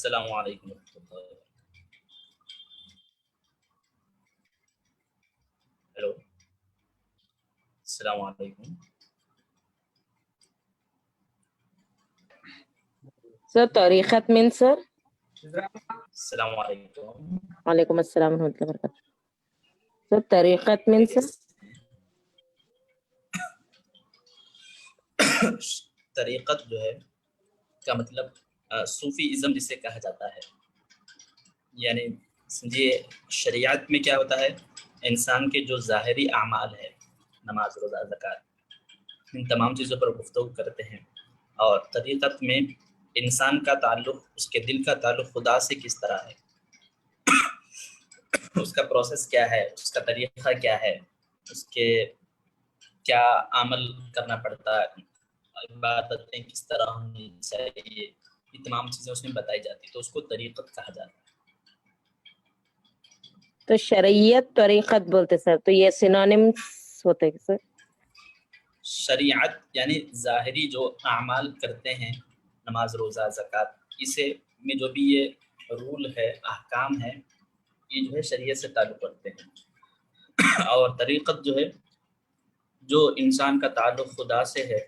السلام علیکم ورحمۃ اللہ وبرکاتہ. ہیلو، السلام علیکم. سر طریقت من سر. السلام علیکم. وعلیکم السلام ورحمۃ اللہ وبرکاتہ. سر طریقت من سر. طریقت جو ہے کا مطلب صوفی ازم جسے کہا جاتا ہے. یعنی سمجھیے شریعت میں کیا ہوتا ہے، انسان کے جو ظاہری اعمال ہے، نماز روزہ زکوٰۃ، ان تمام چیزوں پر گفتگو کرتے ہیں. اور طریقت میں انسان کا تعلق، اس کے دل کا تعلق خدا سے کس طرح ہے، اس کا پروسیس کیا ہے، اس کا طریقہ کیا ہے، اس کے کیا عمل کرنا پڑتا ہے، عبادتیں کس طرح ہونی چاہیے، یہ تمام چیزیں اس میں بتائی جاتی ہیں، تو اس کو طریقت کہا جاتا ہے. تو شریعت طریقت بولتے سر، تو یہ سینونیمس ہوتے ہیں سر. شریعت یعنی ظاہری جو اعمال کرتے ہیں، نماز روزہ زکوٰۃ، اسے میں جو بھی یہ رول ہے، احکام ہے، یہ جو ہے شریعت سے تعلق رکھتے ہیں. اور طریقت جو ہے، جو انسان کا تعلق خدا سے ہے،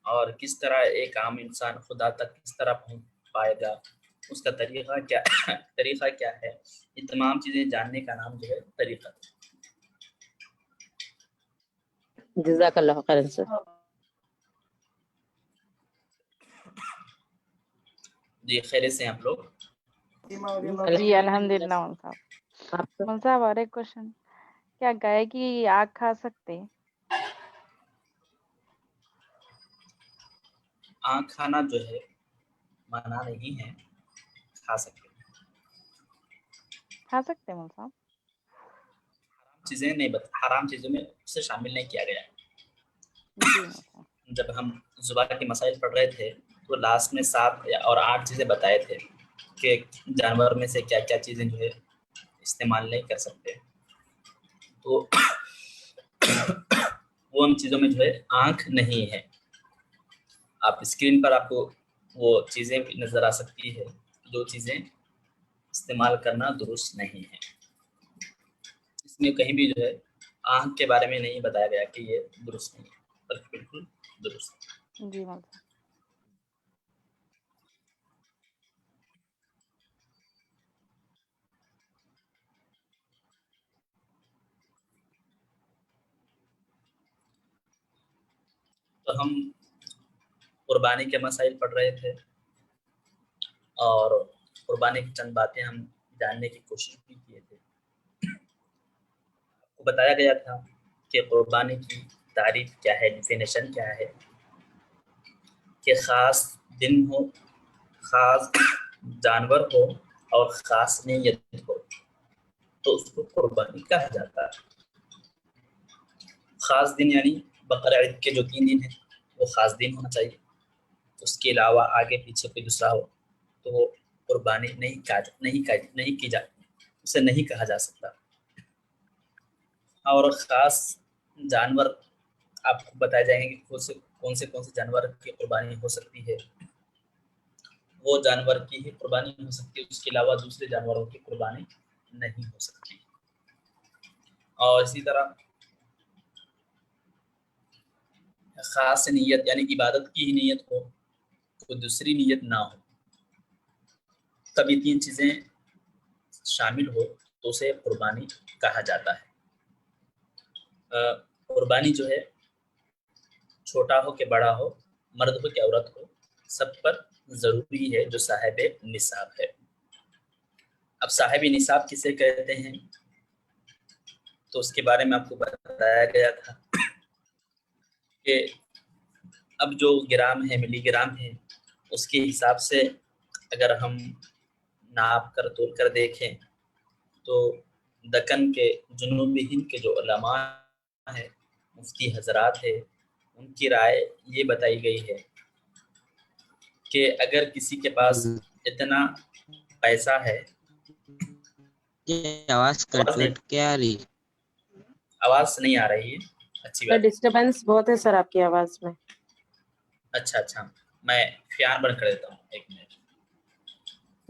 اور کس طرح ایک عام انسان خدا تک کس طرح پہنچ پائے گا، اس کا طریقہ کیا ہے، یہ تمام چیزیں جاننے کا نام جو ہے طریقت. جزاک اللہ خیر سر. جی خیریت سے ہیں آپ لوگ؟ جی الحمدللہ. مول صاحب، مول صاحب اور ایک کوشچن، کیا گائے کی آنکھ کھا سکتے ہیں؟ آنکھ کھانا جو ہے منع نہیں ہے، کھا سکتے ہیں. کھا سکتے ہیں مول صاحب؟ چیزیں نہیں حرام چیزوں میں اسے شامل نہیں کیا گیا. جی مول صاحب. جب ہم زبان کے مسائل پڑھ رہے تھے تو لاسٹ میں 7 اور 8 چیزیں بتائے تھے کہ جانور میں سے کیا کیا چیزیں جو ہے استعمال نہیں کر سکتے. تو وہ ان چیزوں میں جو ہے آنکھ نہیں ہے. آپ اسکرین پر آپ کو وہ چیزیں نظر آ سکتی ہے، جو چیزیں استعمال کرنا درست نہیں ہے. اس میں کہیں بھی جو ہے آنکھ کے بارے میں نہیں بتایا گیا کہ یہ درست نہیں ہے، بلکہ بالکل درست ہے. جی مول صاحب. تو ہم قربانی کے مسائل پڑھ رہے تھے، اور قربانی کی چند باتیں ہم جاننے کی کوشش بھی کیے تھے. آپ کو بتایا گیا تھا کہ قربانی کی تعریف کیا ہے، ڈیفینیشن کیا ہے، کہ خاص دن ہو، خاص جانور ہو اور خاص نیت ہو تو اس کو قربانی کہا جاتا ہے. خاص دن یعنی بقرعید کے جو 3 دن ہیں وہ خاص دن ہونا چاہیے. اس کے علاوہ آگے پیچھے کوئی دوسرا ہو تو وہ قربانی نہیں کی جاتی، اسے نہیں کہا جا سکتا. اور خاص جانور آپ کو بتائے جائیں گے کہ کون سے جانور کی قربانی ہو سکتی ہے. وہ جانور کی ہی قربانی ہو سکتی ہے، اس کے علاوہ دوسرے جانوروں کی قربانی نہیں ہو سکتی. اور اسی طرح خاص نیت یعنی عبادت کی ہی نیت ہو، کوئی دوسری نیت نہ ہو، تب یہ 3 چیزیں شامل ہو تو اسے قربانی کہا جاتا ہے. قربانی جو ہے چھوٹا ہو کہ بڑا ہو، مرد ہو کہ عورت ہو، سب پر ضروری ہے جو صاحب نصاب ہے. اب صاحب نصاب کسے کہتے ہیں تو اس کے بارے میں آپ کو بتایا گیا تھا کہ اب جو گرام ہے، ملی گرام ہے، اس کے حساب سے اگر ہم ناپ کر تول کر دیکھیں تو دکن کے جنوبی ہند کے جو علماء ہیں، مفتی حضرات ہیں، ان کی رائے یہ بتائی گئی ہے کہ اگر کسی کے پاس اتنا پیسہ ہے. آواز کٹ کے آ رہی؟ آواز نہیں آ رہی ہے؟ اچھی سر بات. ڈسٹربینس بہت ہے سر آپ کی آواز میں. اچھا، میں فیان بند کر دیتا ہوں، 1 منٹ.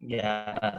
11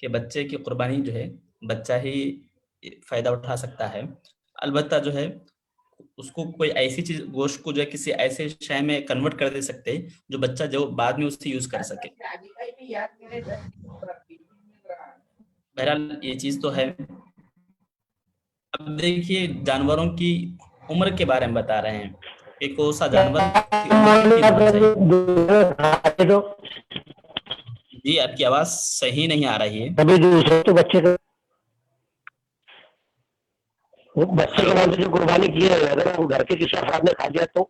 کہ بچے کی قربانی جو ہے بچہ ہی فائدہ اٹھا سکتا ہے. البتہ جو ہے اس کو کوئی ایسی چیز گوشت کو جو ہے کسی ایسے شے میں کنورٹ کر دے سکتے جو بچہ جو بعد میں اسے یوز کر سکے. بہرحال یہ چیز تو ہے. اب دیکھیے جانوروں کی عمر کے بارے میں بتا رہے ہیں کہ کون سا جانور کی عمر کتنی ہونا چاہیے. جی آپ کی آواز صحیح نہیں آ رہی ہے. ابھی دوسرے تو بچے کے نام سے جو قربانی کی ہے اگر وہ گھر کے کسی افراد نے کھا لیا تو.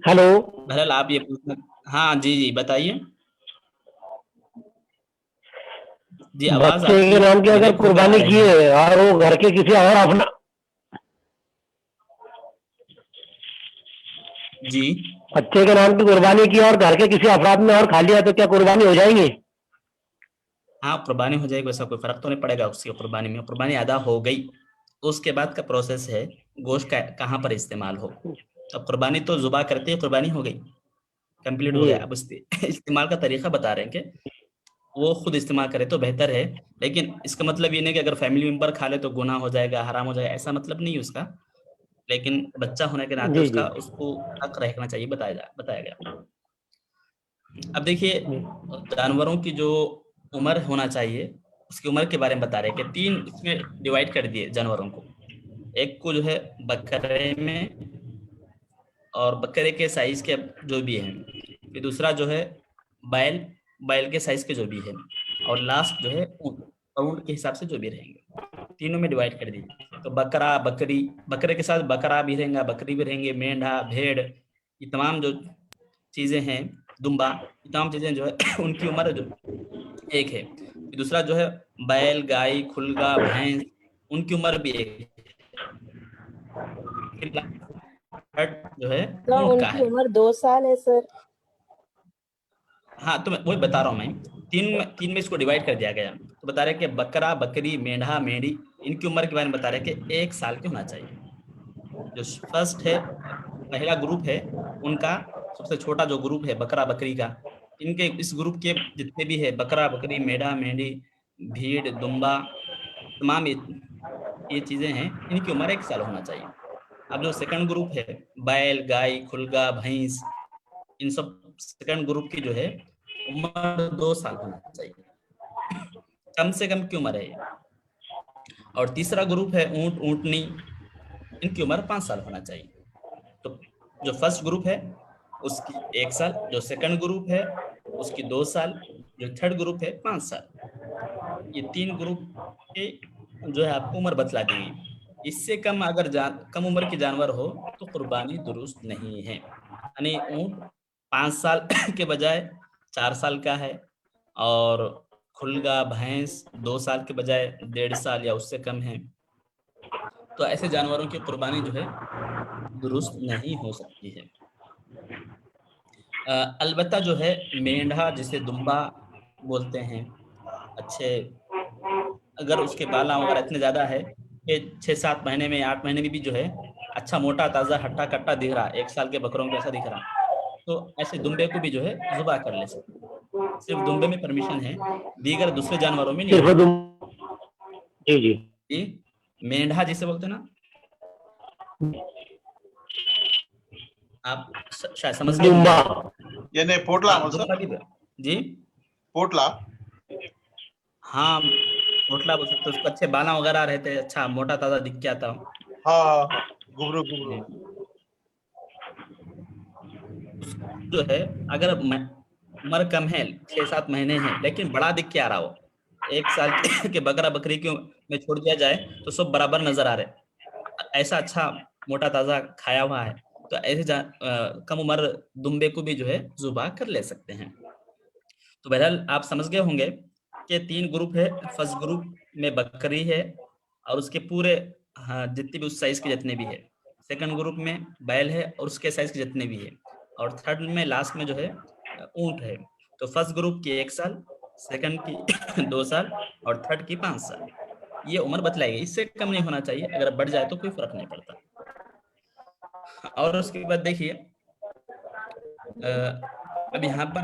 ہیلو. بہرحال آپ یہ پوچھنا. ہاں جی بتائیے. جی آواز بچے کے نام کی اگر قربانی کی ہے اور وہ گھر کے کسی اور اپنا جی بچے کے نام کی قربانی کی اور گھر کے کسی افراد نے اور کھا لیا تو کیا قربانی ہو جائیں گی؟ ہاں قربانی ہو جائے گی. ویسا کوئی فرق تو نہیں پڑے گا اس کی قربانی میں. قربانی ادا ہو گئی اس کے بعد کا پروسیس ہے گوشت کا کہاں پر استعمال ہو. اب قربانی تو ذبح کرتے ہی قربانی ہو گئی, کمپلیٹ ہو گیا. اب استعمال کا طریقہ بتا رہے ہیں کہ وہ خود استعمال کرے تو بہتر ہے. لیکن اس کا مطلب یہ نہیں کہ اگر فیملی ممبر کھا لے تو گناہ ہو جائے گا, حرام ہو جائے گا, ایسا مطلب نہیں ہے اس کا. لیکن بچہ ہونے کے ناطے اس کو حق رکھنا چاہیے بتایا گیا. اب دیکھیے جانوروں کی جو عمر ہونا چاہیے اس کی عمر کے بارے میں بتا رہے کہ 3 اس میں ڈیوائڈ کر دیے جانوروں کو. ایک کو جو ہے بکرے میں اور بکرے کے سائز کے جو بھی ہیں, پھر دوسرا جو ہے بیل کے سائز کے جو بھی ہے, اور لاسٹ جو ہے اونٹ کے حساب سے جو بھی رہیں گے. تینوں میں ڈیوائڈ کر دیجیے. تو بکرا بکری, بکرے کے ساتھ بکرا بھی رہیں گا, بکری بھی رہیں گے, مینڈھا بھیڑ, یہ تمام جو چیزیں ہیں, دمبا, یہ تمام چیزیں جو ہے ان کی عمر جو ایک ہے. دوسرا جو ہے بیل, گائے, کھلگا, بھینس, ان کی عمر بھی ایک ہے. جو ہے اونٹ ان کا کی ہے. عمر 2 سال ہے سر. ہاں تو میں وہی بتا رہا ہوں. میں تین میں اس کو ڈیوائڈ کر دیا گیا. تو بتا رہے کہ بکرا بکری مینڈھا میڑھی ان کی عمر کے بارے میں بتا رہے کہ 1 سال کے ہونا چاہیے. جو فرسٹ ہے پہلا گروپ ہے ان کا سب سے چھوٹا جو گروپ ہے بکرا بکری کا, ان کے اس گروپ کے جتنے بھی ہے بکرا بکری میڑھا مینڈھی بھیڑ دمبا تمام یہ چیزیں ہیں, ان کی عمر 1 سال ہونا چاہیے. اب جو سیکنڈ گروپ ہے بیل گائے کھلگا بھینس, ان سب سیکنڈ گروپ کی جو ہے عمر 2 سال ہونا چاہیے, کم سے کم کی عمر ہے. اور تیسرا گروپ ہے اونٹ اونٹنی, ان کی عمر 5 سال ہونا چاہیے. تو جو فرسٹ گروپ ہے اس کی 1 سال, جو سیکنڈ گروپ ہے اس کی 2 سال, جو تھرڈ گروپ ہے 5 سال. یہ 3 گروپ کے جو ہے آپ کو عمر بتلا دی گئی. اس سے کم اگر کم عمر کے جانور ہو تو قربانی درست نہیں ہے. یعنی اونٹ 5 سال کے بجائے 4 سال کا ہے, اور کھلگا بھینس 2 سال کے بجائے 1.5 سال یا اس سے کم ہے. تو ایسے جانوروں کی قربانی جو ہے درست نہیں ہو سکتی ہے. البتہ جو ہے مینڈھا جسے دمبا بولتے ہیں, اچھے اگر اس کے بالا وغیرہ اتنے زیادہ ہے کہ 6-7 مہینے میں 8 مہینے میں بھی جو ہے اچھا موٹا تازہ ہٹا کٹا دکھ رہا, 1 سال کے بکروں کو ایسا دکھ رہا, تو ایسے دمبے کو بھی جو ہے ذبح کر لے سکتے. صرف دمبے میں پرمیشن ہے, دیگر دوسرے جانوروں میں نہیں ہے. جی مینڈھا جسے بولتے ہیں نا, آپ شاید سمجھ گئے ہوں گے. یعنی پوٹلا جی پوٹلا, ہاں پوٹلا بول سکتے, اس کو اچھے بالا وغیرہ رہتے, اچھا موٹا تازہ دکھ کیا تھا. ہاں گبرو گبرو جو ہے اگر عمر کم ہے 6-7 مہینے ہیں لیکن بڑا دکھ کے آ رہا ہو, 1 سال کے بکرا بکری کے میں چھوڑ دیا جائے تو سب برابر نظر آ رہے, ایسا اچھا موٹا تازہ کھایا ہوا ہے, تو ایسے کم عمر دمبے کو بھی جو ہے ذبح کر لے سکتے ہیں. تو بہرحال آپ سمجھ گئے ہوں گے کہ 3 گروپ ہے. فرسٹ گروپ میں بکری ہے اور اس کے پورے جتنے بھی اس سائز کے جتنے بھی ہے, سیکنڈ گروپ میں بیل ہے اور اس کے سائز کے جتنے بھی ہے, اور تھرڈ میں لاسٹ میں جو ہے اونٹ ہے. تو فرسٹ گروپ کی 1 سال, سیکنڈ کی 2 سال اور تھرڈ کی 5 سال یہ عمر بتلائی گئی. اس سے کم نہیں ہونا چاہیے, اگر بڑھ جائے تو کوئی فرق نہیں پڑتا. اور اس کے بعد دیکھیے اب یہاں پر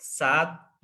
7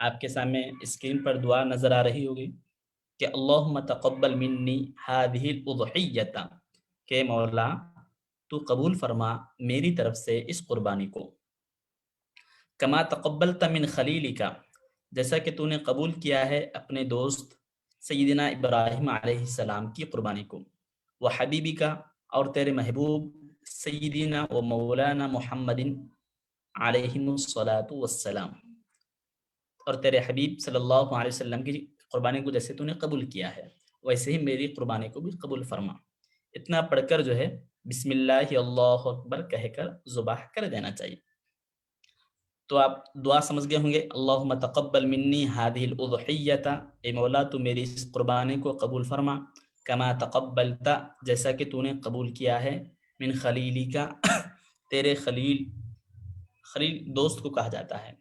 آپ کے سامنے اسکرین پر دعا نظر آ رہی ہوگی کہ اللہم تقبل منی ہذہ الاضحیۃ، کہ مولا تو قبول فرما میری طرف سے اس قربانی کو، کما تقبلت من خلیلک، جیسا کہ تو نے قبول کیا ہے اپنے دوست سیدنا ابراہیم علیہ السلام کی قربانی کو، وحبیبک، اور تیرے محبوب سیدنا و مولانا محمد علیہ الصلاۃ والسلام، اور تیرے حبیب صلی اللہ علیہ وسلم کی قربانی کو جیسے تو نے قبول کیا ہے ویسے ہی میری قربانی کو بھی قبول فرما۔ اتنا پڑھ کر جو ہے بسم اللہ اللہ اکبر کہہ کر ذبح کر دینا چاہیے۔ تو آپ دعا سمجھ گئے ہوں گے، اللہم تقبل منی ہذہ الاضحیۃ، اے مولا تو میری اس قربانی کو قبول فرما، کما تقبلت، جیسا کہ تو نے قبول کیا ہے، من خلیلی کا، تیرے خلیل دوست کو کہا جاتا ہے،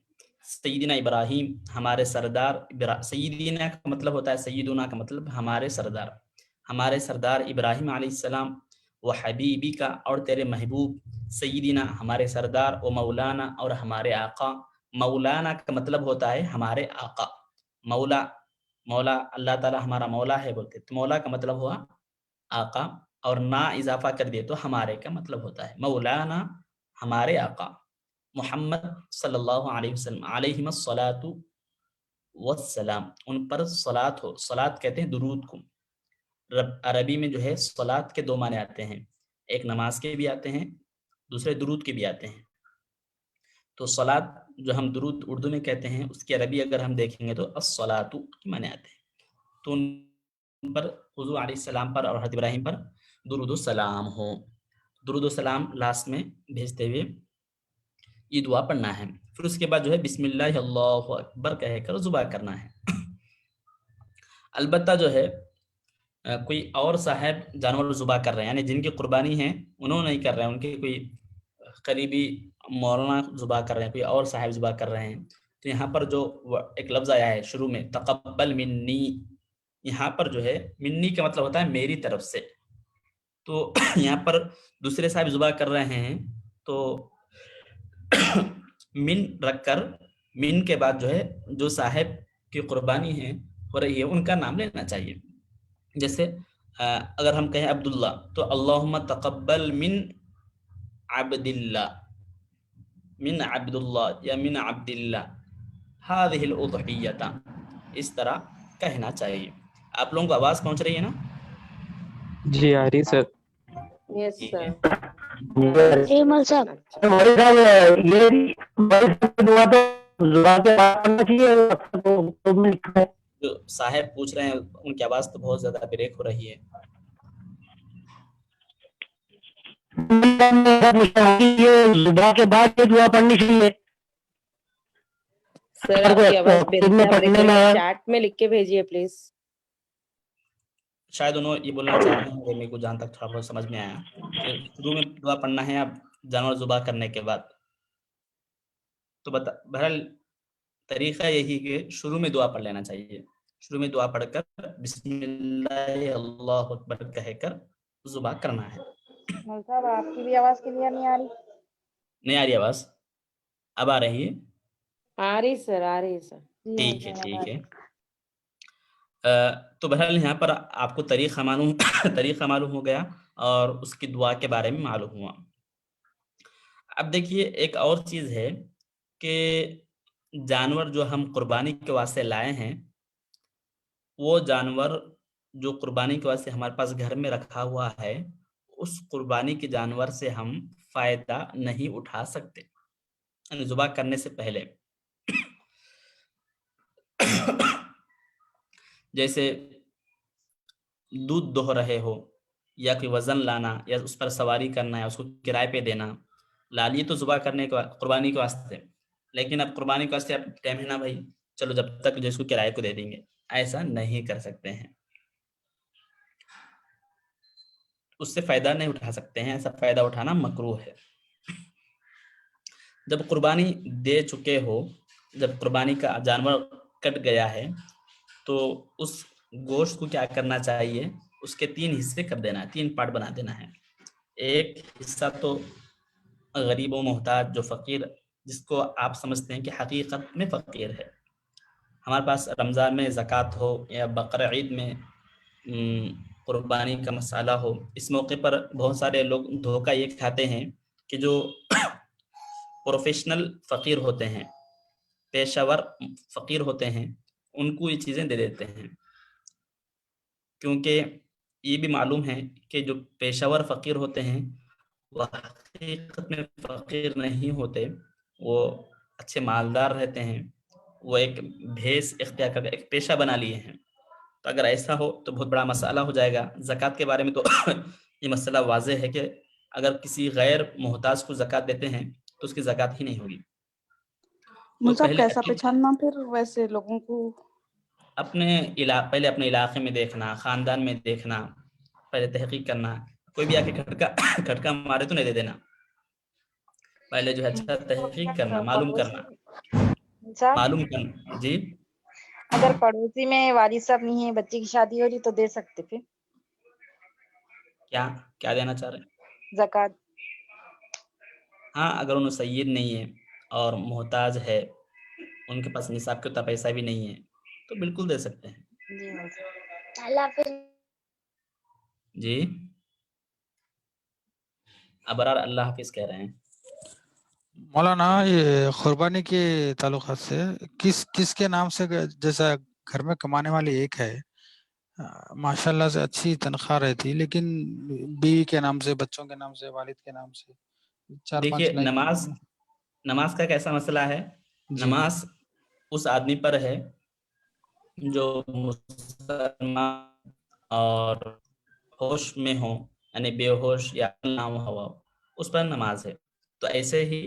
سیدنا ابراہیم ہمارے سردار، سیدنا کا مطلب ہوتا ہے، سیدنا کا مطلب ہمارے سردار ابراہیم علیہ السلام، و حبیبی کا، اور تیرے محبوب سیدنا ہمارے سردار، و مولانا، اور ہمارے آقا، مولانا کا مطلب ہوتا ہے ہمارے آقا، مولا اللہ تعالیٰ ہمارا مولا ہے بولتے، تو مولا کا مطلب ہوا آقا، اور نا اضافہ کر دیے تو ہمارے کا مطلب ہوتا ہے مولانا ہمارے آقا محمد صلی اللہ علیہ وسلم علیہ الصلاۃ والسلام، ان پر صلاۃ ہو، صلاۃ کہتے ہیں درود کو، عربی میں جو ہے صلاۃ کے دو معنی آتے ہیں، ایک نماز کے بھی آتے ہیں، دوسرے درود کے بھی آتے ہیں۔ تو صلاۃ جو ہم درود اردو میں کہتے ہیں، اس کی عربی اگر ہم دیکھیں گے تو الصلاۃ کے معنی آتے ہیں۔ تو ان پر حضور علیہ السلام پر اور حضرت ابراہیم پر درود و سلام ہو، درود و سلام لاسٹ میں بھیجتے ہوئے یہ دعا پڑھنا ہے۔ پھر اس کے بعد جو ہے بسم اللہ اللہ اکبر کہہ کر ذبح کرنا ہے۔ البتہ جو ہے کوئی اور صاحب جانور ذبح کر رہے ہیں، یعنی جن کی قربانی ہے انہوں نہیں کر رہے ہیں، ان کے کوئی قریبی مولانا ذبح کر رہے ہیں، کوئی اور صاحب ذبح کر رہے ہیں، تو یہاں پر جو ایک لفظ آیا ہے شروع میں تقبل منی، یہاں پر جو ہے منی کا مطلب ہوتا ہے میری طرف سے، تو یہاں پر دوسرے صاحب ذبح کر رہے ہیں تو من رکھ کر، من کے بعد جو ہے جو صاحب کی قربانی ہے ہو رہی ہے ان کا نام لینا چاہیے۔ جیسے اگر ہم کہیں عبداللہ تو اللہم تقبل من عبداللہ، من عبداللہ یا من عبداللہ ہذہ الاضحیۃ، اس طرح کہنا چاہیے۔ آپ لوگوں کو آواز پہنچ رہی ہے نا؟ جی آ رہی سر۔ یس ٹھیک سر۔ ہے۔ جی مول صاحب، ہمارے صاحب یہ دعا تو زبان کے بعد پڑھنا چاہیے، جو صاحب پوچھ رہے ہیں ان کی آواز تو بہت زیادہ بریک ہو رہی ہے۔ زبان کے بعد یہ دعا پڑھنی چاہیے سر آپ کی آواز چیٹ میں لکھ کے بھیجیے پلیز۔ شاید انہوں یہ بولنا چاہ رہے ہیں، میرے کو جہاں تک تھوڑا بہت سمجھ میں آیا کہ شروع میں دعا پڑھنا ہے اب جانور ذبح کرنے کے بعد، تو بہرحال طریقہ یہی کہ شروع میں دعا پڑھ لینا چاہیے، شروع میں دعا پڑھ کر بسم اللہ اللہ اکبر کہہ کر ذبح کرنا ہے۔ مول صاحب آپ کی بھی آواز کلیئر نہیں آ رہی؟ نہیں آ رہی آواز؟ اب آ رہی ہے؟ آ رہی سر، آ رہی سر۔ ٹھیک ہے ٹھیک ہے۔ تو بہرحال یہاں پر آپ کو طریقہ معلوم ہو گیا اور اس کی دعا کے بارے میں معلوم ہوا۔ اب دیکھیے ایک اور چیز ہے کہ جانور جو ہم قربانی کے واسطے لائے ہیں، وہ جانور جو قربانی کے واسطے ہمارے پاس گھر میں رکھا ہوا ہے، اس قربانی کے جانور سے ہم فائدہ نہیں اٹھا سکتے یعنی ذبح کرنے سے پہلے۔ جیسے دودھ دوہ رہے ہو یا کوئی وزن لانا یا اس پر سواری کرنا ہے، اس کو کرائے پہ دینا، لالیے تو ذبح کرنے کے قربانی کے واسطے، لیکن اب قربانی کے واسطے اب ٹائم ہے نا بھائی، چلو جب تک جو اس کو کرائے کو دے دیں گے، ایسا نہیں کر سکتے ہیں، اس سے فائدہ نہیں اٹھا سکتے ہیں، ایسا فائدہ اٹھانا مکروہ ہے۔ جب قربانی دے چکے ہو، جب قربانی کا جانور کٹ گیا ہے تو اس گوشت کو کیا کرنا چاہیے، اس کے 3 حصے کر دینا ہے، 3 پارٹ بنا دینا ہے۔ ایک حصہ تو غریب و محتاج جو فقیر، جس کو آپ سمجھتے ہیں کہ حقیقت میں فقیر ہے، ہمارے پاس رمضان میں زکوٰۃ ہو یا بقرہ عید میں قربانی کا مسئلہ ہو، اس موقع پر بہت سارے لوگ دھوکہ یہ کھاتے ہیں کہ جو پروفیشنل فقیر ہوتے ہیں، پیشہ ور فقیر ہوتے ہیں، ان کو یہ چیزیں دے دیتے ہیں، کیونکہ یہ بھی معلوم ہے کہ جو پیشہ ور فقیر ہوتے ہیں وہ حقیقت میں فقیر نہیں ہوتے، وہ اچھے مالدار رہتے ہیں، وہ ایک بھیس اختیار کر کے ایک پیشہ بنا لیے ہیں. تو اگر ایسا ہو تو بہت بڑا مسئلہ ہو جائے گا. زکوٰۃ کے بارے میں تو یہ مسئلہ واضح ہے کہ اگر کسی غیر محتاج کو زکوٰۃ دیتے ہیں تو اس کی زکوٰۃ ہی نہیں ہوگی. تو صاحب پہلے کیسا پہچاننا پھر ویسے لوگوں کو؟ پہلے اپنے علاقے میں دیکھنا، خاندان میں دیکھنا، پہلے تحقیق کرنا. کوئی بھی آ کے کھٹکا مارے تو نہیں دے دینا. پہلے جو ہے اچھا تحقیق کرنا، معلوم کرنا. جی اگر پڑوسی میں والد صاحب نہیں ہے، بچے کی شادی ہو رہی تو دے سکتے پھر کیا دینا چاہ رہے ہیں؟ زکوٰۃ. ہاں، اگر انہوں سید نہیں ہے اور محتاج ہے، ان کے پاس نصاب کے اتنا پیسہ بھی نہیں ہے تو بالکل دے سکتے ہیں. جی ابرار اللہ حافظ کہہ رہے ہیں. مولانا یہ قربانی کے تعلقات سے کس کے نام سے، جیسا گھر میں کمانے والی ایک ہے، ماشاءاللہ سے اچھی تنخواہ رہتی، لیکن بیوی کے نام سے، بچوں کے نام سے، والد کے نام سے 4-5 دیکھیے لاکھ. نماز کا کیسا مسئلہ ہے؟ جی. نماز اس آدمی پر ہے جو مسلمان اور ہوش میں ہو، یعنی بے ہوش یا نہ ہوا، اس پر نماز ہے. تو ایسے ہی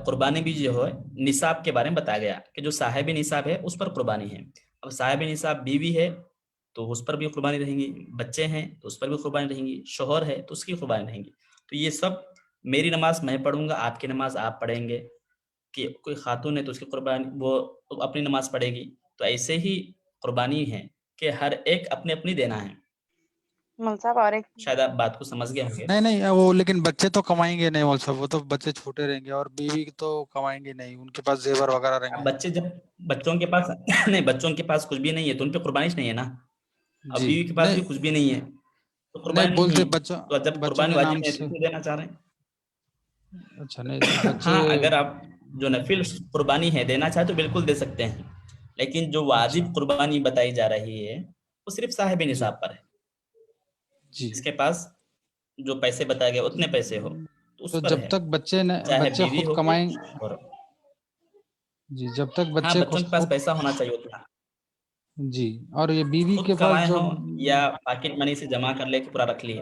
قربانی بھی جو ہے نصاب کے بارے میں بتایا گیا کہ جو صاحب نصاب ہے اس پر قربانی ہے. اب صاحب نصاب بیوی ہے تو اس پر بھی قربانی رہیں گی، بچے ہیں تو اس پر بھی قربانی رہیں گی، شوہر ہے تو اس کی قربانی رہیں گی. تو یہ سب میری نماز میں پڑھوں گا، آپ کی نماز آپ پڑھیں گے، کہ کوئی خاتون ہے تو اس کی قربانی وہ اپنی نماز پڑھے گی. تو ایسے ہی قربانی ہے کہ ہر ایک اپنے اپنی دینا ہے. صاحب اور ایک شاید آپ بات کو سمجھ گئے ہوں گے. نہیں وہ لیکن بچے تو کمائیں گے نہیں مول صاحب، وہ تو بچے چھوٹے رہیں گے، اور بیوی تو کمائیں گے نہیں، ان کے پاس زیور وغیرہ رہیں گے. بچے جب بچوں کے پاس نہیں، بچوں کے پاس کچھ بھی نہیں ہے تو ان پہ قربانی نہیں ہے نا. اب جی بیوی کے پاس بھی کچھ بھی نہیں ہے تو قربانی بولتے نہیں ہے. بچوں تو جب قربانی کے نام واجب ہے سے. تو کیوں دینا چاہ رہے ہیں؟ اچھا نہیں بچے. ہاں، اگر آپ جو نفل قربانی ہے دینا چاہے تو بالکل دے سکتے ہیں، لیکن جو واجب قربانی بتائی جا رہی ہے وہ صرف صاحب نصاب پر ہے. جی. اس کے پاس جو پیسے بتائے گئے اتنے پیسے ہو تو اس تو پر جب ہے، تک چاہے بچے بیوی خود ہو کہ کمائیں. شوہر ہو. جی جب تک ہاں، بچے بچوں کے پاس خود. پیسہ ہونا چاہیے اتنا، جی. اور یہ بیوی خود کے پاس کمائے جو ہوں یا پاکٹ منی سے جمع کر لے کے پورا رکھ لیے.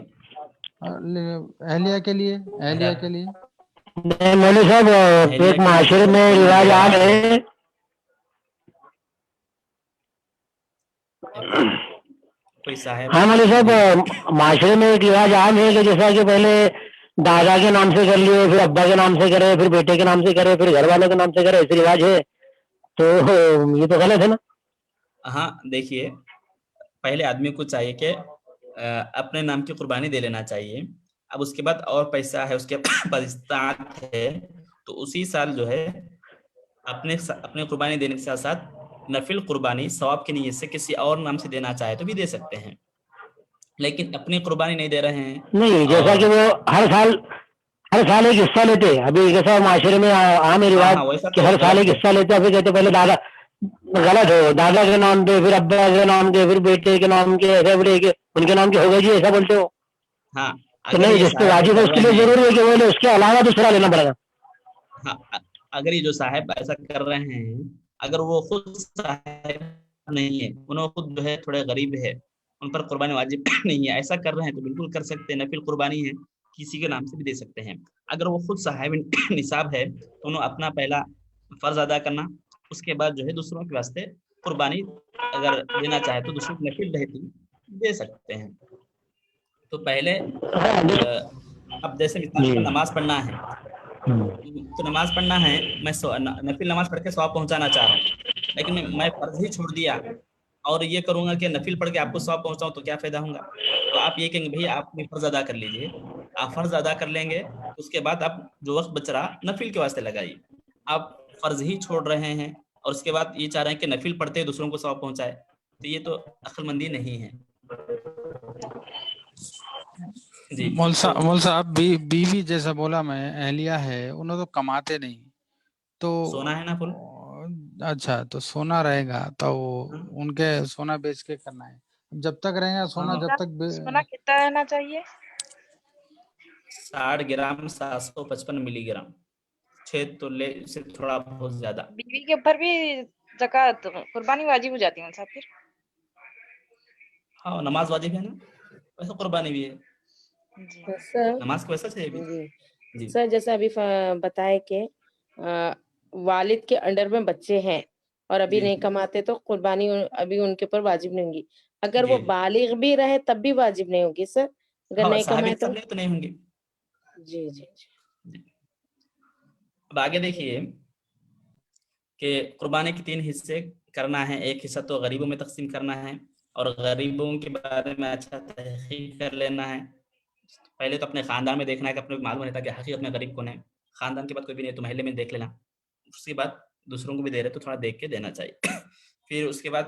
اہلیہ کے لیے مولوی صاحب ایک معاشرے میں رواج عام ہے، کوئی صاحب. ہاں مولوی صاحب معاشرے میں ایک رواج عام ہے کہ جیسا کہ پہلے دادا کے نام سے کر لیے، پھر ابا کے نام سے کرے، پھر بیٹے کے نام سے کرے، پھر گھر والوں کے نام سے کرے، ایسے رواج ہے تو یہ تو غلط ہے نا؟ ہاں دیکھیے، پہلے آدمی کو چاہیے کہ اپنے نام کی قربانی دے لینا چاہیے. اب اس کے بعد اور پیسہ ہے، اس کے پاس استطاعت ہے تو اسی سال جو ہے اپنے قربانی دینے کے ساتھ ساتھ نفل قربانی ثواب کی نیت سے کسی اور نام سے دینا چاہے تو بھی دے سکتے ہیں، لیکن اپنی قربانی نہیں دے رہے ہیں. نہیں، جیسا کہ وہ ہر سال ایک حصہ لیتے. ابھی جیسا معاشرے میں عام رواج ویسا کہ تو ہر سال غلط ایک ہے. حصہ لیتے، پھر کہتے پہلے دادا، غلط ہے، دادا کے نام پہ، پھر ابا کے نام پہ، پھر بیٹے کے نام کے، ایسا بولے کہ ان کے نام کے ہو گئے جی، ایسا بولتے ہو. ہاں، تو اگر نہیں، یہ جس پہ صاحب واجب ہے کر اس کے رہے لیے ہیں، ضروری ہے کہ وہ اس کے علاوہ دوسرا لینا پڑے گا. ہاں، اگر یہ جو صاحب ایسا کر رہے ہیں، اگر وہ خود صاحب نہیں ہے، انہوں خود جو ہے تھوڑے غریب ہے، ان پر قربانی واجب نہیں ہے، ایسا کر رہے ہیں تو بالکل کر سکتے ہیں. نفل قربانی ہے، کسی کے نام سے بھی دے سکتے ہیں. اگر وہ خود صاحب نصاب ہے تو انہوں اپنا پہلا فرض ادا کرنا، اس کے بعد جو ہے دوسروں کے واسطے قربانی اگر دینا چاہے تو دوسروں کی نفل رہتی دے سکتے ہیں. تو پہلے اب جیسے مثال نماز پڑھنا ہے تو نماز پڑھنا ہے، میں نفل نماز پڑھ کے ثواب پہنچانا چاہ رہا ہوں، لیکن میں فرض ہی چھوڑ دیا اور یہ کروں گا کہ نفل پڑھ کے آپ کو ثواب پہنچاؤں تو کیا فائدہ ہوگا؟ تو آپ یہ کہیں گے بھائی آپ نے فرض ادا کر لیجئے. آپ فرض ادا کر لیں گے اس کے بعد آپ جو وقت بچ رہا نفل کے واسطے لگائیے. آپ فرض ہی چھوڑ رہے ہیں اور اس کے بعد یہ چاہ رہے ہیں کہ نفل پڑھتے دوسروں کو ثواب پہنچائے، تو یہ تو عقل مندی نہیں ہے. جی مول صاحب بیوی جیسا بولا میں اہلیہ ہے، انہوں تو کماتے نہیں تو سونا ہے نا فل. اچھا تو سونا رہے گا تو ان کے سونا بیچ کے کرنا ہے. جب تک رہے گا سونا جب تک سونا کتنا رہنا چاہیے؟ 60 گرام 755 ملی گرام، 6 تولے سے تھوڑا بہت زیادہ. بیوی کے اوپر بھی زکوٰۃ قربانی واجب ہو جاتی ہے صاحب پھر؟ ہاں نماز واجب ہے نا، ویسے قربانی بھی ہے. سر نماز کو ویسا چاہیے بھی. جی سر جیسا ابھی بتائے کہ والد کے انڈر میں بچے ہیں اور ابھی نہیں کماتے تو قربانی ابھی ان کے اوپر واجب نہیں ہوگی. اگر وہ بالغ بھی رہے تب بھی واجب نہیں ہوگی سر، اگر نہیں کمائے تو نہیں ہوں گے. جی جی. اب آگے دیکھیے کہ قربانی کے 3 حصے کرنا ہے. ایک حصہ تو غریبوں میں تقسیم کرنا ہے اور غریبوں کے بارے میں اچھا تحقیق کر لینا ہے. پہلے تو اپنے خاندان میں دیکھنا ہے کہ اپنے کو معلوم رہتا ہے کہ حقیقت میں غریب کون ہے. خاندان کے بعد کوئی بھی نہیں تو محلے میں دیکھ لینا. اس کے بعد دوسروں کو بھی دے رہے تو تھوڑا دیکھ کے دینا چاہیے. پھر اس کے بعد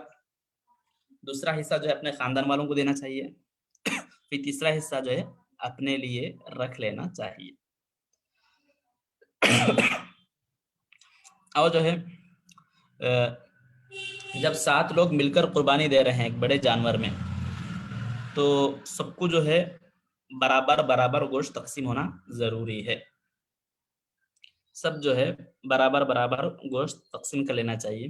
دوسرا حصہ جو ہے اپنے خاندان والوں کو دینا چاہیے. پھر تیسرا حصہ جو ہے اپنے لیے رکھ لینا چاہیے. اور جو ہے جب 7 لوگ مل کر قربانی دے رہے ہیں ایک بڑے جانور میں تو سب کو جو ہے برابر گوشت تقسیم ہونا ضروری ہے. سب جو ہے برابر گوشت تقسیم کر لینا چاہیے.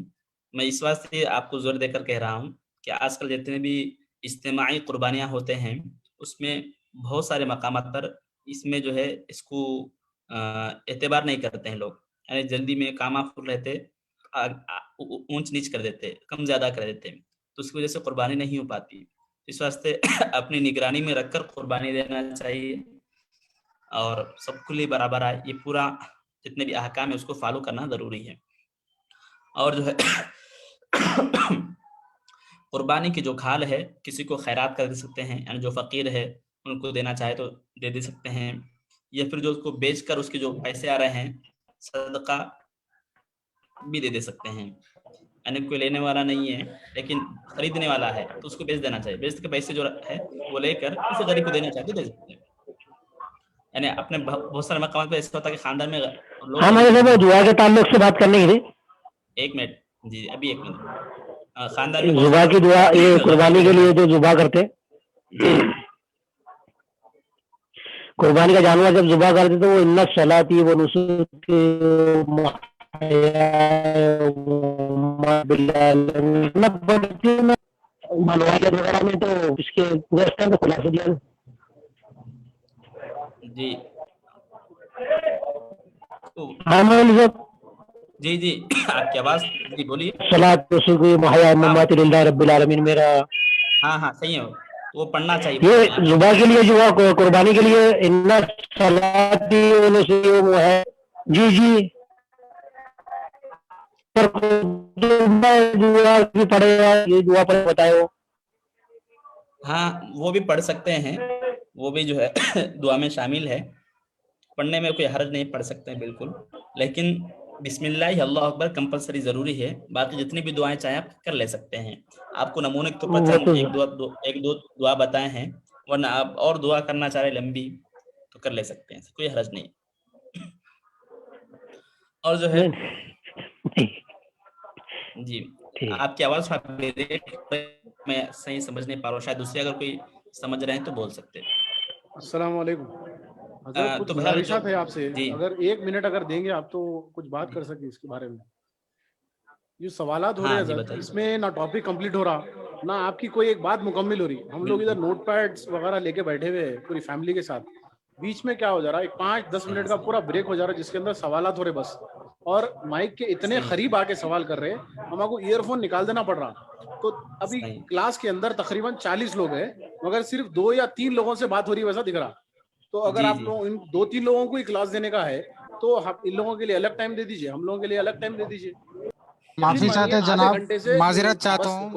میں اس واسطے آپ کو زور دے کر کہہ رہا ہوں کہ آج کل جتنے بھی اجتماعی قربانیاں ہوتے ہیں اس میں بہت سارے مقامات پر اس میں جو ہے اس کو اعتبار نہیں کرتے ہیں لوگ. یعنی جلدی میں کام رہتے اونچ نیچ کر دیتے، کم زیادہ کر دیتے، تو اس کی وجہ سے قربانی نہیں ہو پاتی. اس واسطے اپنی نگرانی میں رکھ کر قربانی دینا چاہیے اور سب کے لیے برابر ہے. یہ پورا جتنے بھی احکام ہے اس کو فالو کرنا ضروری ہے. اور جو ہے قربانی کی جو کھال ہے کسی کو خیرات کر دے سکتے ہیں، یعنی جو فقیر ہے ان کو دینا چاہے تو دے سکتے ہیں، یا پھر جو اس کو بیچ کر اس کے جو پیسے آ رہے ہیں صدقہ بھی دے سکتے ہیں. یعنی کوئی لینے والا نہیں ہے لیکن خریدنے والا ہے تو اس کو بیچ دینا چاہیے. بیچ کے پیسے جو ہے وہ لے کر کسی غریب کو دینا چاہتے دے سکتے ہیں. یعنی اپنے بہت سارے مقامات پہ ایسا ہوتا ہے کہ خاندان میں لوگ دعا کے تعلق سے بات کرنے کی تھی. 1 منٹ جی ابھی 1 منٹ. خاندان میں ذبح کی دعا یہ قربانی کے لیے جو ذبح کرتے قربانی کا جانور جب ذبح کرتے تو وہ ان صلاتی وہ نسک وغیرہ میں تو اس کے خلاصے دیا. جی جی آپ کی آواز جی بولیے. رب العالمین میرا ہاں صحیح ہے وہ پڑھنا چاہیے. یہ ذبح کے لیے جو قربانی کے لیے جی پڑھے گا یہ دعا پڑھے بتائے ہو. ہاں وہ بھی پڑھ سکتے ہیں، وہ بھی جو ہے دعا میں شامل ہے. پڑھنے میں کوئی حرج نہیں، پڑھ سکتے ہیں بالکل، لیکن بسم اللہ اللہ اکبر کمپلسری ضروری ہے. باقی جتنی بھی دعائیں چاہیں آپ کر لے سکتے ہیں. آپ کو نمونے کے طور پر ہم ایک دو دعا بتائے ہیں، ورنہ آپ اور دعا کرنا چاہ رہے لمبی تو کر لے سکتے ہیں، کوئی حرج نہیں. اور جو ہے جی آپ کی آواز میں صحیح سمجھ نہیں پا رہا ہوں، شاید دوسرے اگر کوئی سمجھ رہے ہیں تو بول سکتے. السلام علیکم حضرت، کچھ گزارشات ہے آپ سے، اگر 1 منٹ اگر دیں گے آپ تو کچھ بات کر سکیں اس کے بارے میں. یہ سوالات ہو رہے ہیں حضرت، اس میں نہ ٹاپک کمپلیٹ ہو رہا نہ آپ کی کوئی ایک بات مکمل ہو رہی. ہم لوگ ادھر نوٹ پیڈز وغیرہ لے کے بیٹھے ہوئے ہیں پوری فیملی کے ساتھ، بیچ میں کیا ہو جا رہا ہے 5-10 منٹ کا پورا بریک ہو جا رہا ہے جس کے اندر سوالات ہو رہے بس، اور مائک کے اتنے قریب آ کے سوال کر رہے ہیں ہم کو ایئر فون نکال دینا پڑ رہا. تو ابھی کلاس کے اندر تقریباً 40 لوگ ہیں مگر صرف 2 یا 3 لوگوں سے بات ہو رہی ہے ویسا دکھ رہا. تو اگر آپ لوگ ان 2-3 لوگوں کو ہی کلاس دینے کا ہے تو ان لوگوں کے لیے الگ ٹائم دے دیجیے، ہم لوگوں کے لیے الگ ٹائم دے دیجیے. معافی چاہتے ہیں جناب، معذرت چاہتا ہوں،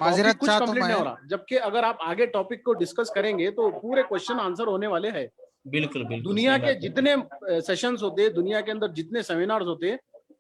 معذرت چاہتا ہوں میں. جبکہ اگر آپ آگے ٹاپک کو ڈسکس کریں گے تو پورے کوشچن آنسر ہونے والے ہیں. بالکل دنیا کے جتنے سیشنز ہوتے، دنیا کے اندر جتنے سیمینارز ہوتے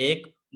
1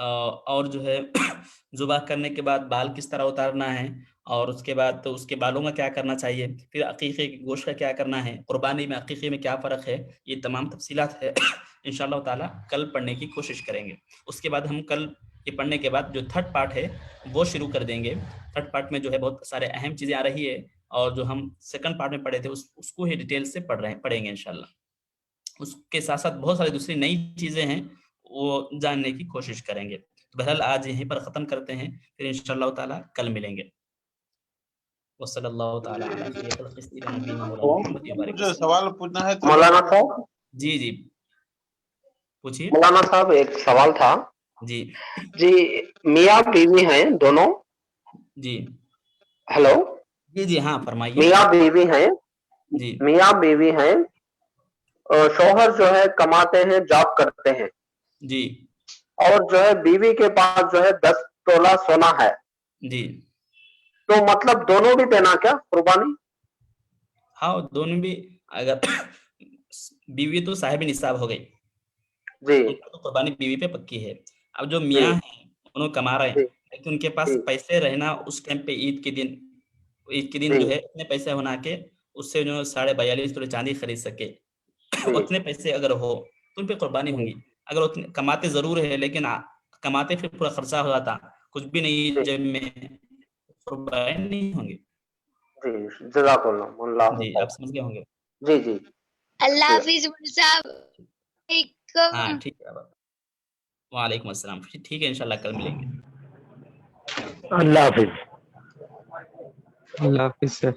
اور جو ہے ذبح کرنے کے بعد بال کس طرح اتارنا ہے، اور اس کے بعد تو اس کے بالوں کا کیا کرنا چاہیے، پھر عقیقے کے گوشت کا کیا کرنا ہے، قربانی میں عقیقے میں کیا فرق ہے، یہ تمام تفصیلات ہے انشاءاللہ تعالیٰ کل پڑھنے کی کوشش کریں گے. اس کے بعد ہم کل یہ پڑھنے کے بعد جو تھرڈ پارٹ ہے وہ شروع کر دیں گے. تھرڈ پارٹ میں جو ہے بہت سارے اہم چیزیں آ رہی ہے، اور جو ہم سیکنڈ پارٹ میں پڑھے تھے اس کو ہی ڈیٹیل سے پڑھیں گے انشاءاللہ. اس کے ساتھ ساتھ بہت ساری دوسری نئی چیزیں ہیں وہ جاننے کی کوشش کریں گے. بہرحال آج یہیں پر ختم کرتے ہیں، پھر انشاءاللہ تعالیٰ کل ملیں گے. وصلی اللہ تعالیٰ علی خیر خلق سیدنا نبینا مولانا محمد وبارک مجھے وسلم. سوال پوچھنا ہے. مولانا صاحب، جی جی پوچھیے. مولانا صاحب ایک سوال تھا. جی جی میاں بیوی ہیں دونوں. جی ہلو. جی جی ہاں فرمائیے. میاں بیوی ہیں. جی میاں بیوی ہیں. شوہر جو ہے کماتے ہیں، جاب کرتے ہیں. جی اور جو ہے بیوی کے پاس جو ہے 10 تولہ سونا ہے. جی تو مطلب دونوں بھی دینا کیا قربانی؟ ہاں دونوں بھی. اگر بیوی تو صاحب نصاب ہو گئی، جی ان کو تو قربانی بیوی پہ پکی ہے. اب جو جی میاں ہیں انہوں کما رہے ہیں، جی لیکن ان کے پاس جی پیسے رہنا اس ٹائم پہ عید کے دن جی جو ہے اتنے پیسے ہونا کہ اس سے جو 42.5 تولے چاندی خرید سکے، جی اتنے پیسے اگر ہو تو ان پہ قربانی ہوں جی گی. اگر اتنے کماتے ضرور ہے لیکن کماتے پھر پورا خرچہ ہو جاتا، کچھ بھی نہیں جی جب میں، قربانی نہیں ہوں گی. جی جزاک اللہ اللہ جی خیر. آپ سمجھ گئے ہوں گے. جی جی اللہ جی. حافظ مول صاحب. ہاں ٹھیک ہے. وعلیکم السلام. ٹھیک ہے انشاءاللہ کل ملیں گے. اللہ حافظ. اللہ حافظ سر.